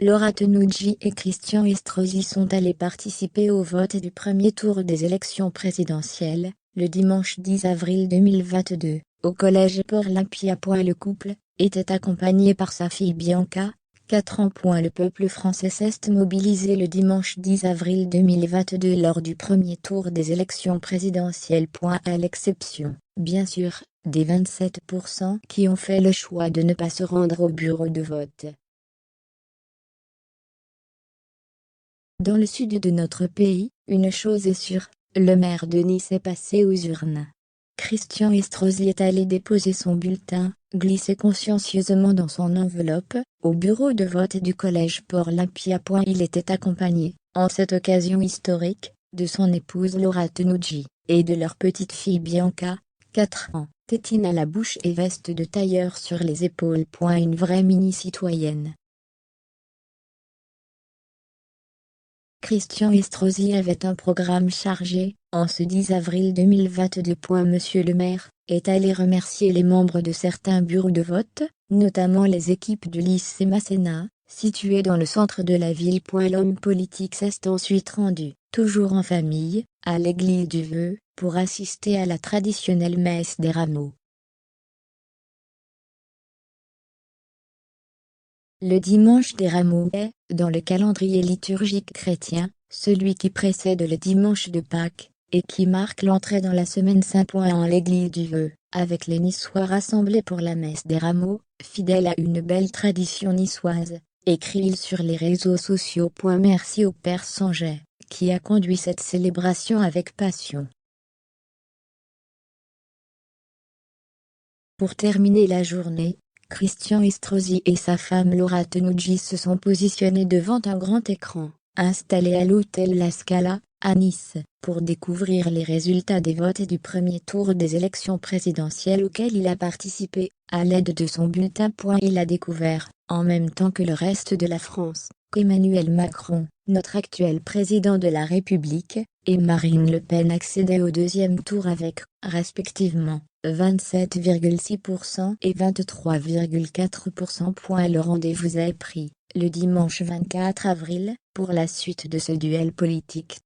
Laura Tenucci et Christian Estrosi sont allés participer au vote du premier tour des élections présidentielles, le dimanche 10 avril 2022, au collège Port-Olympia. Le couple était accompagné par sa fille Bianca, 4 ans. Le peuple français s'est mobilisé le dimanche 10 avril 2022 lors du premier tour des élections présidentielles. À l'exception, bien sûr, des 27% qui ont fait le choix de ne pas se rendre au bureau de vote. Dans le sud de notre pays, une chose est sûre, le maire de Nice est passé aux urnes. Christian Estrosi est allé déposer son bulletin, glissé consciencieusement dans son enveloppe, au bureau de vote du collège Port-Olympia. Il était accompagné, en cette occasion historique, de son épouse Laura Tenucci, et de leur petite fille Bianca, 4 ans, tétine à la bouche et veste de tailleur sur les épaules. Une vraie mini-citoyenne. Christian Estrosi avait un programme chargé, en ce 10 avril 2022. Monsieur le maire est allé remercier les membres de certains bureaux de vote, notamment les équipes du lycée Masséna, situé dans le centre de la ville. L'homme politique s'est ensuite rendu, toujours en famille, à l'église du Vœu, pour assister à la traditionnelle messe des rameaux. Le dimanche des rameaux est, dans le calendrier liturgique chrétien, celui qui précède le dimanche de Pâques, et qui marque l'entrée dans la semaine sainte. En l'église du Vœu, avec les Niçois rassemblés pour la messe des rameaux, fidèle à une belle tradition niçoise, écrit-il sur les réseaux sociaux. Merci au Père Sanjay, qui a conduit cette célébration avec passion. Pour terminer la journée, Christian Estrosi et sa femme Laura Tenucci se sont positionnés devant un grand écran, installé à l'hôtel La Scala, à Nice, pour découvrir les résultats des votes du premier tour des élections présidentielles auxquelles il a participé, à l'aide de son bulletin. Il a découvert, en même temps que le reste de la France, qu'Emmanuel Macron, notre actuel président de la République, et Marine Le Pen accédaient au deuxième tour avec, respectivement, 27,6% et 23,4%. Le rendez-vous est pris, le dimanche 24 avril, pour la suite de ce duel politique.